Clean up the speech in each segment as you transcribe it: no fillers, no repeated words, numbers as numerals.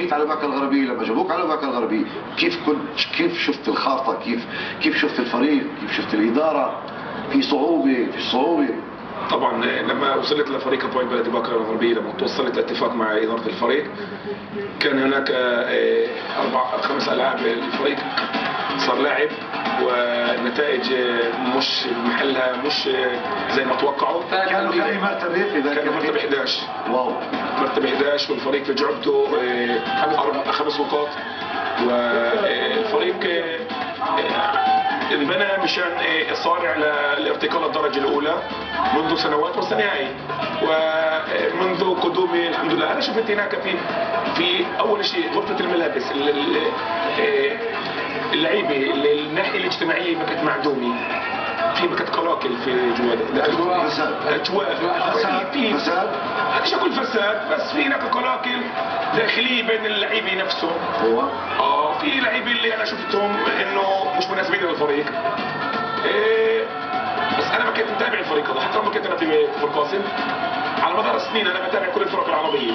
جيت على باكا الغربيه، لما جابوك على باكا الغربيه كيف شفت الخارطه، كيف شفت الفريق، كيف شفت الاداره؟ في صعوبه؟ في صعوبه؟ طبعا لما وصلت لفريق ابويل بلدي باكا الغربيه، لما توصلت اتفاق مع اداره الفريق، كان هناك 4-5 ألاعب للفريق صار لاعب، والنتائج مش محلها، مش زي ما توقعوا. كانوا في اي مرتبه في ذاك؟ كانوا مرتبه 11. واو، مرتبه 11، والفريق في جعبته 5 نقاط، والفريق انبنى مشان يصارع لارتقاء الدرجه الاولى منذ سنوات والنهائي. ومنذ قدومي الحمد لله انا شفت هناك في اول شيء غرفه الملابس، اللعيبه، الناحيه الاجتماعيه ما كانت معدومه، ما كانت قلاقل في جواد الاجواء، فساد، مش اقول فساد، بس في هناك قلاقل داخليه بين اللعيبه نفسه. في لعيبه اللي انا شفتهم انه مش مناسبين للفريق. بس انا ما كنت متابع الفريق هذا، حتى لما كنت انا في كفر قاسم على مدار السنين انا بتابع كل الفرق العربيه.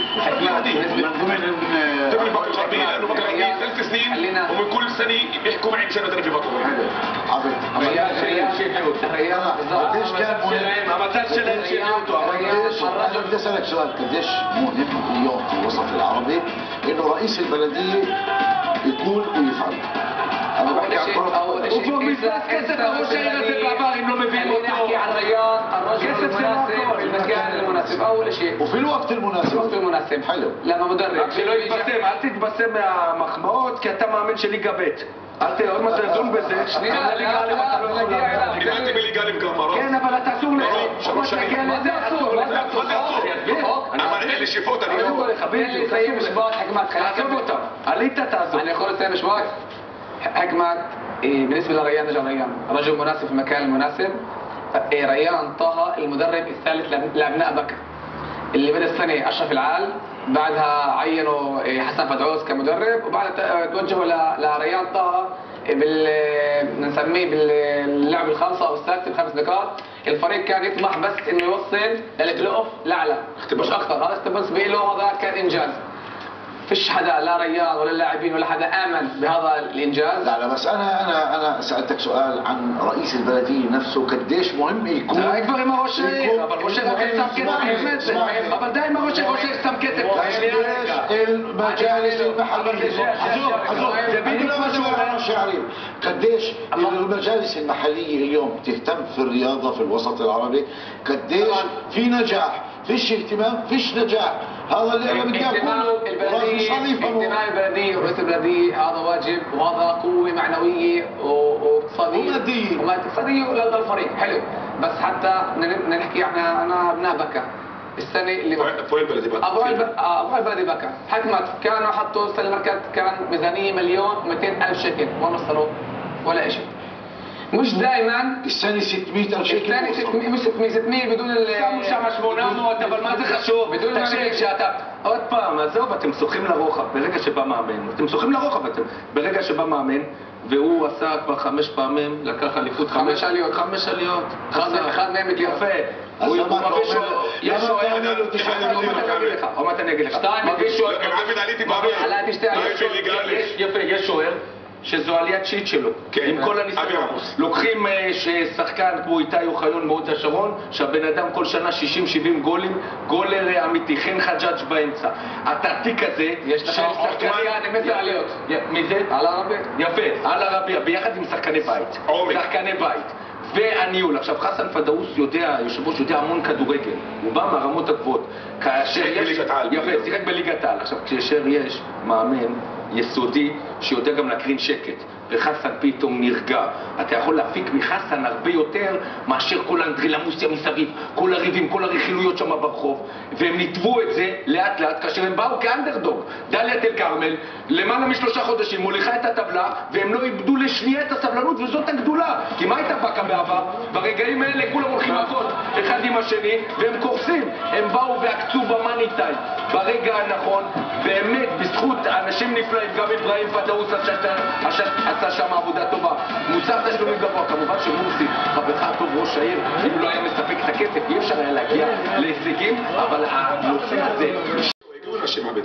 ضمن باكا الغربيه، لانه باكا الغربيه 3 سنين ومن كل سنه بيحكوا معي مشان انا في باكا الغربيه. قديش كان مهم؟ ما مثلش الرجل بدي اسالك سؤال، قديش مهم اليوم في الوسط العربي انه رئيس البلديه يقول ويفعل؟ انا بحكي عن نحكي عن رياض، الرجل المناسب في المكان المناسب اول شيء، وفي الوقت المناسب. الوقت المناسب حلو. لما مدرب שלא יתבשם, אל תתבשם מהמחמאות, כי אתה מאמין שליגה ב'. עוד מעט נדון בזה. שנייה, הגעתי בליגה א' גם מרוב. כן, אבל אתה אסור לזה. 3 שנים. מה זה אסור? מה זה אסור? אמר אלה שיפות, אני לא... خليني اسيب شباك حكمت. תעזוב אותם. עלית תעזוב. انا اقول اسيب شباك حكمت. بالنسبه لريان، رجع ريان رجل مناسب في المكان المناسب. ريان طه المدرب الثالث لابناء بكا، اللي بدا السنه اشرف العال، بعدها عينوا حسن فدعوس كمدرب، وبعدها توجهوا لريان طه بنسميه باللعب الخامسه او السادسه ب5 نقاط. الفريق كان يطمح بس انه يوصل للبلاي اوف لاعلى مش اكثر، هذا بالنسبه له هذا كان انجاز. فيش حدا لا رياض ولا اللاعبين ولا حدا امن بهذا الانجاز. لا بس انا سالتك سؤال عن رئيس البلديه نفسه، قديش مهم يكون؟ لا يكبر ما هو شيء، אבל ראש העיר שם כסף، אבל די עם הראש העיר שם כסף. المجالس المحليه، זה בדיוק מה שהוא אומר. قديش المجالس المحليه اليوم تهتم في الرياضه في الوسط العربي؟ قديش في نجاح؟ فيش اهتمام؟ فيش نجاح. هذا اللي انا بدي اقوله. اهتمام البلديه ورئيس البلديه هذا واجب، وهذا قوه معنويه واقتصاديه واقتصاديه لدى الفريق. حلو، بس حتى بدنا نحكي انا ابناء بكا السنه اللي ابويل بلدي باكا. ابويل بلدي باكا حكمت كانوا حطوا السنه المركز كان ميزانيه 1,200,000 شيكل، وين وصلوا؟ ولا شيء. مش دائما السنه 600,000 شيكل، السنه مش 600 بدون שמו שם 800, אבל מה זה חשוב? תקשיב, שאתה... עוד פעם, עזוב, אתם שוחים לרוחב ברגע שבא מאמן. אתם שוחים לרוחב, ברגע שבא מאמן, והוא עשה כבר 5 פעמים, לקח אליפות 5 עליות. 5 עליות. אחד מהם יפה. הוא מביא שוער. עוד מעט אני אגיד לך. יפה, יש שוער. שזו עליית שיט שלו, עם כל הניסיון. לוקחים שחקן כמו איתי אוחיון מהוד השרון, שהבן אדם כל שנה 60-70 גולים, גולר אמיתי, חן חג'אג' באמצע. התעתיק הזה של שחקני 10 עליות. מי זה? על הרביע. יפה, על הרביע, ביחד עם שחקני בית. שחקני בית. והניהול. עכשיו חסן פדאוס יודע, יושב ראש יודע המון כדורגל, הוא בא מהרמות הגבוהות. שיחק בליגת העל. עכשיו כאשר יש מאמן יסודי שיודע גם להקרין שקט, וחסן פתאום נרגע, אתה יכול להפיק מחסן הרבה יותר מאשר כל האנדרלמוסיה מסביב, כל הריבים, כל הרכילויות שם ברחוב. והם ניתבו את זה לאט לאט כאשר הם באו כאנדרדוג. דליית אל כרמל למעלה מ3 חודשים מוליכה את הטבלה, והם לא איבדו לשנייה את הסבלנות, וזאת הגדולה. כי מה הייתה בקה בעבר? ברגעים האלה כולם הולכים מכות אחד עם השני והם קורסים. הם באו והקצו במאני טיים ברגע הנכון, באמת בזכות אנשים נפלאים. גם אברהים פדאוס עשה שם עבודה טובה, מוסר תשלומים גבוה. כמובן שמורסי חברך הטוב ראש העיר, אם לא היה מספק את הכסף אי אפשר היה להגיע להישגים, אבל הנושא הזה נשים עבד?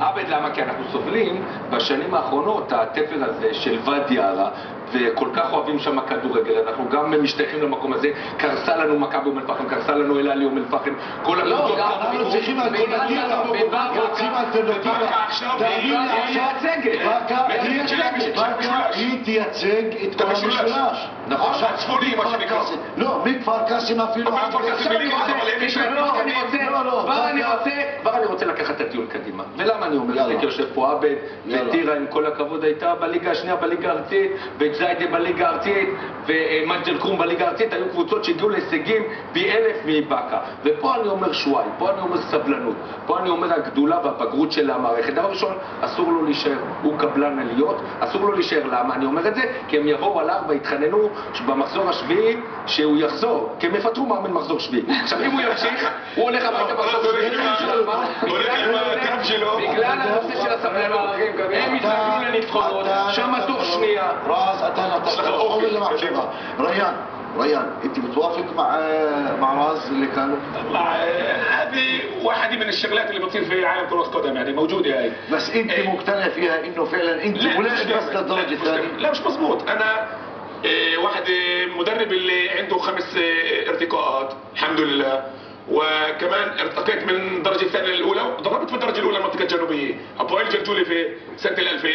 עבד למה? כי אנחנו סובלים בשנים האחרונות התפר הזה של ואדי ערה, וכל כך אוהבים שם כדורגל, אנחנו גם משתייכים למקום הזה, קרסה לנו מכבי אום אל-פחם, קרסה לנו אל אהלי אום אל-פחם, כל הקבוצות... אנחנו צריכים אלטרנטיבה, רוצים אלטרנטיבה, תאמין לי עכשיו, באקה היא תייצג את כל המשולש. נכון, הצפוני מה שנקרא. לא, מכפר קאסם אפילו... כבר אני רוצה לקחת את הטיול קדימה. ולמה אני אומר את זה? כי יושב פה עבד, וטירה עם כל הכבוד הייתה בליגה השנייה, בליגה הארצית, וזיידה בליגה הארצית, ומג'ל קרום בליגה הארצית, היו קבוצות שהגיעו להישגים פי 1000 מבאקה. ופה אני אומר שואי, פה אני אומר סבלנות, פה אני אומר הגדולה והבגרות של המערכת. דבר ראשון, אסור לו להישאר, הוא קבלן עליות, אסור לו להישאר. למה? אני אומר את זה כי הם יבואו עליו והתחננו במחזור השביעי שהוא יחזור, כי הם יפטרו מאמן מחזור שביעי. עכשיו אם הוא ימשיך, הוא הולך הביתה מחזור שביעי. בגלל הנושא של הסבלנות, הם יתחלקו לנבחרות, שם תוך שנייה. רז, אתה נתת חומר למחשבה. ريان انت بتوافق مع راز اللي كانوا؟ هذه واحدة من الشغلات اللي بتصير في عالم كرة القدم يعني موجودة هاي. بس انت مقتنع فيها انه فعلا انت ملاعب بس للدرجة الثانية؟ لا مش مظبوط. انا واحد مدرب اللي عنده 5 ارتقاءات الحمد لله، وكمان ارتقيت من الدرجة الثانية للأولى ودربت في الدرجة الأولى المنطقة الجنوبية، حبويل جلجولي في سنة 2000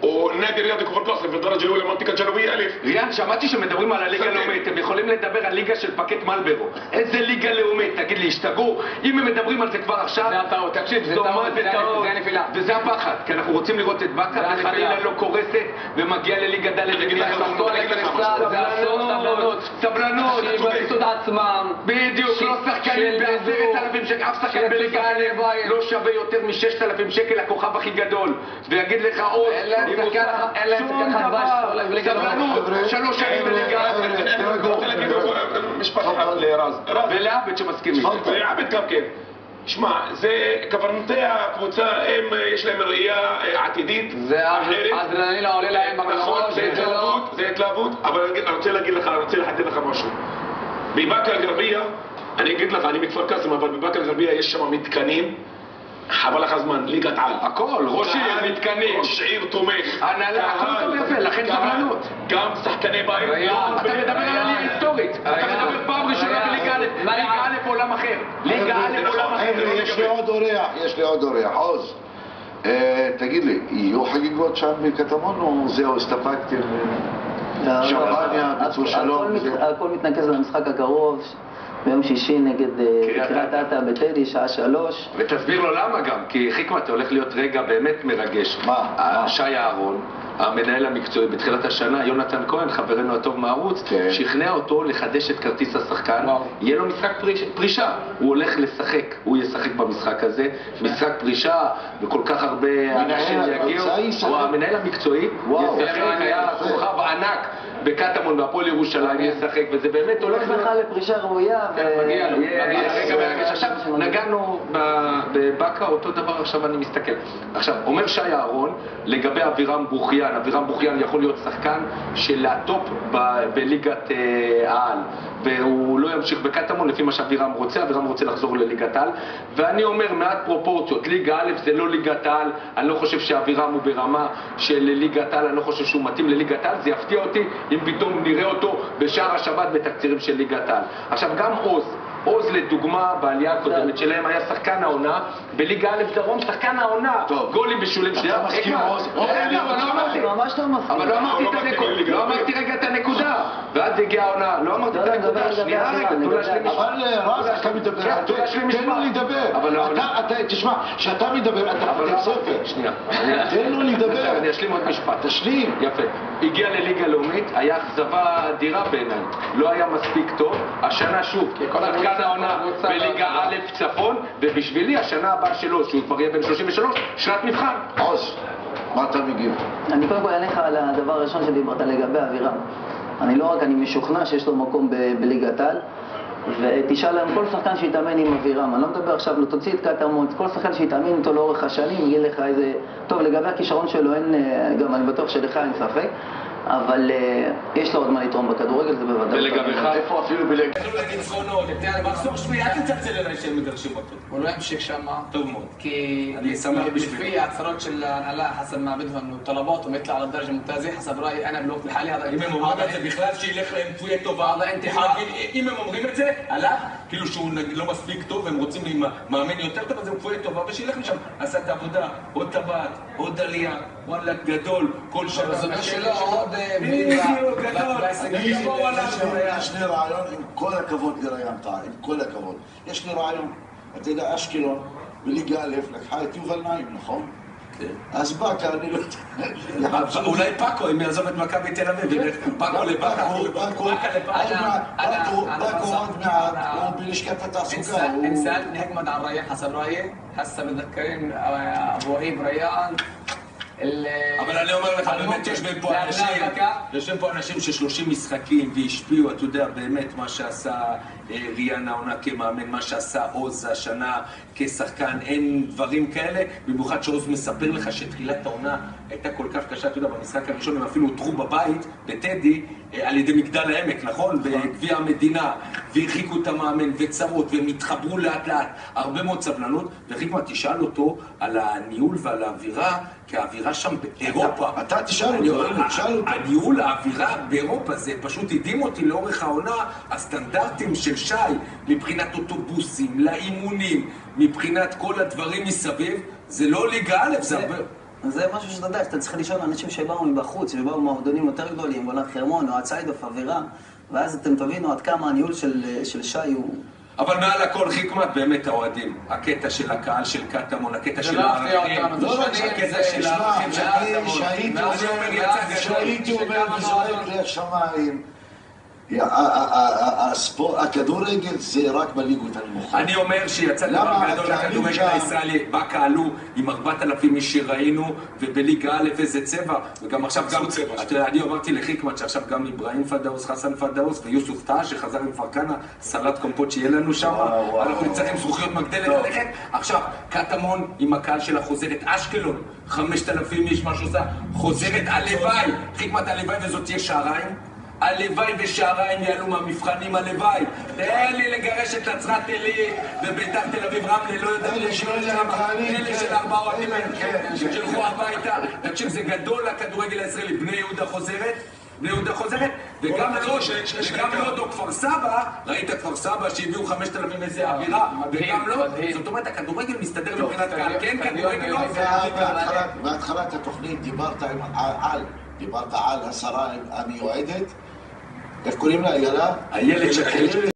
والنادي الرياضي כפר קאסם في الدرجة الأولى المنطقة الجنوبية ألف. ריאן, שמעתי שמדברים על הליגה הלאומית, הם יכולים לדבר על ליגה של פקט מלברו. איזה ליגה לאומית? תגיד לי, השתגעו? אם הם מדברים על זה כבר עכשיו, תקשיב, זו נפילה. וזה הפחד, כי אנחנו רוצים לראות את באקה וחלילה לא קורסת ומגיעה לליגה ד' סבלנות, שיבססו את עצמם. בדיוק, לא שחקנים ב10,000 שקל, אף שחקן בליגה א' לא שווה יותר מ6,000 שקל הכוכב הכי גדול. ויגיד לך עוד, אין להם שחקן חדש, סבלנות, 3 שנים בליגה. משפט אחד לרז. ולעבד שמסכימים. ועבד גם כן. שמע, זה קברניטי הקבוצה, יש להם ראייה עתידית. זה אדרנלין העולה להם נכון, זה התלהבות, אבל אני רוצה להגיד לך, אני רוצה לחדד לך משהו. בבאקה אל-גרבייה, אני אגיד לך, אני מכפר קאסם, אבל בבאקה אל-גרבייה יש שם מתקנים. חבל לך זמן, ליגת על. הכל, ראש עיר, מתקנים. ראש עיר תומך. הנהלה, הכל טוב יפה, לכן סבלנות. גם שחקני בית. אתה מדבר על עלייה היסטורית. אתה מדבר פעם ראשונה בליגה א', ליגה א' עולם אחר. ליגה א' עולם אחר. יש לי עוד אורח, עוז. תגיד לי, יהיו חגיגות שם בקטמון או זהו, הסתפקתם? שמפניה, ביצור שלום? הכל מתנקז למשחק הקרוב. ביום שישי נגד קריית אתא בטדי, שעה 3. ותסביר לו למה גם, כי חיקמת הולך להיות רגע באמת מרגש. מה? שי אהרון, המנהל המקצועי בתחילת השנה, יונתן כהן, חברנו הטוב מערוץ, שכנע אותו לחדש את כרטיס השחקן. יהיה לו משחק פרישה, הוא הולך לשחק, הוא ישחק במשחק הזה, משחק פרישה, וכל כך הרבה אנשים יגיעו. המנהל המקצועי ישחק, היה כוכב ענק בקטמון בהפועל ירושלים ישחק, וזה באמת הולך לפרישה ראויה. מגיע לו, רגע מרגש. עכשיו נגענו בבאקה, אותו דבר עכשיו אני מסתכל. עכשיו, אומר שי אהרון לגבי אבירם בוכיאן, אבירם בוכיאן יכול להיות שחקן של הטופ בליגת העל, והוא לא ימשיך בקטמון לפי מה שאבירם רוצה, אבירם רוצה לחזור לליגת העל, ואני אומר מעט פרופורציות, ליגה א' זה לא ליגת העל, אני לא חושב שאבירם הוא ברמה של ליגת העל, אני לא חושב שהוא מתאים לליגת העל, זה יפתיע אותי אם פתאום נראה אותו בשער השבת בתקצירים של ליגת העל. עכשיו גם עוז לדוגמה בעלייה הקודמת שלהם היה שחקן העונה בליגה א' דרום, שחקן העונה, גולים בשולים שנייה. אתה מסכים עוז? ממש לא מסכים. אבל לא אמרתי רגע את הנקודה, ואז הגיעה העונה, לא אמרתי את הנקודה, שנייה רגע, תנו להשלים משפט. אבל רז, אתה מדבר, תן לו לדבר. תשמע, כשאתה מדבר, אתה פותח ספר. שנייה. תן לו לדבר. אני אשלים עוד משפט. תשלים. יפה. הגיע לליגה לאומית, היה אכזבה אדירה בעיניי, לא היה מספיק טוב, השנה שוב, שחקן העונה בליגה א' צפון, ובשבילי השנה הבאה שלו, שהוא כבר יהיה בן 33, שנת מבחן. עוז, מה אתה מגיב? אני קודם כל אענה על הדבר הראשון שדיברת לגבי אבירם. אני משוכנע שיש לו מקום בליגת העל, ותשאל להם כל שחקן שיתאמן עם אבירם, אני לא מדבר עכשיו, לא תוציא את קטמון, כל שחקן שיתאמן איתו לאורך השנים, יהיה לך איזה... טוב, לגבי הכישרון שלו אין, גם אני בטוח שלך אין ספק, אבל יש לו עוד מה לתרום בכדורגל, זה בוודאי. ולגביך? איפה אפילו בליגה? מחזור שביעי, אל תצלצל אליי שהם מגרשים אותו. הוא לא ימשיך שם. טוב מאוד. כי אני שמח בשבילו. לפי ההצהרות של ההנהלה حسب ما بدهم وطلباتهم يطلع على الدرجة الممتازة حسب رأيي أنا بالوقت الحالي هذا אם הם אומרים את זה בכלל, שילך להם כפויי טובה. אם הם אומרים את זה, עליו, כאילו שהוא לא מספיק טוב, והם רוצים מאמן יותר טוב, אז הם כפויי טובה, ושילך לשם. עשה את העבודה, עוד טבעת, עוד עלייה, וואלה גדול, כל שנה. זה מה שלא עוד... בדיוק, גדול. יש לי רעיון, עם כל הכבוד לריאן טאה, עם כל הכבוד. יש לי רעיון, אתה יודע, אשקלון, בליגה א' לקחה את יובל נעים, נכון? כן. אז באקה, אני לא יודע. אולי פאקו, אם יעזוב את מכבי תל אביב, פאקו לבאקה. באקו עוד מעט, הוא בלשכת התעסוקה. إن سألتني هجمد على الريان حسب رأيي هسه متذكرين أبو عيب ريان אבל אני אומר לך, באמת יושבים פה אנשים ש30 משחקים והשפיעו, אתה יודע, באמת מה שעשה ריאן העונה כמאמן, מה שעשה עוז השנה כשחקן, אין דברים כאלה, במיוחד שעוז מספר לך שתחילת העונה הייתה כל כך קשה, אתה יודע, במשחק הראשון הם אפילו הותרו בבית, בטדי, על ידי מגדל העמק, נכון? בגביע המדינה, והרחיקו את המאמן וצרות, והם התחברו לאט לאט, הרבה מאוד סבלנות, וחיקמה תשאל אותו על הניהול ועל האווירה, כי האווירה שם באירופה. אתה תשאל אותו, הניהול, האווירה באירופה, זה פשוט הדהים אותי לאורך העונה, הסטנדרטים של שי, מבחינת אוטובוסים, לאימונים, מבחינת כל הדברים מסביב, זה לא ליגה א', זה הרבה... זה משהו שאתה יודע, שאתה צריך לשאול אנשים שבאו מבחוץ, שבאו מהמועדונים יותר גדולים, וולן חרמון או הציידוף, אווירה, ואז אתם תבינו עד כמה הניהול של שי הוא... אבל מעל הכל חיקמת באמת האוהדים, הקטע של הקהל של קטמון, הקטע של הערכים, הקטע של הערכים של קטמון, שהייתי אומר וזועק לשמיים, הכדורגל זה רק בליגות הנמוכות. אני אומר שיצא דבר גדול לכדורגל הישראלי, באקה עלו עם 4,000 איש שראינו, ובליגה א' איזה צבע, וגם עכשיו גם, אני אמרתי לחיקמת שעכשיו גם אברהים פדאוס, חסן פדאוס ויוסוף טאה שחזר עם כפר כנא, סלט קומפוט שיהיה לנו שם, אנחנו נצטרך עם זכוכיות מגדלת ללכת. עכשיו, קטמון עם הקהל שלה חוזרת, אשקלון, 5,000 איש משהו עושה, חוזרת, הלוואי, חיקמת הלוואי וזאת תהיה שעריים. הלוואי ושעריים יעלו מהמבחנים, הלוואי. תן לי לגרש את נצרת עילית וביתר תל אביב רמלה, לא יודע לשאול שם, אלה של 4 אוהדים שילכו הביתה. תקשיב, זה גדול לכדורגל הישראלי. בני יהודה חוזרת, וגם לוד או כפר סבא, ראית כפר סבא שהביאו 5,000 איזה אווירה, וגם לא. זאת אומרת, הכדורגל מסתדר מבחינת קהל, כן, כדורגל לא. בהתחלת התוכנית דיברת על השרה המיועדת, איך קוראים לה? איילת שקד.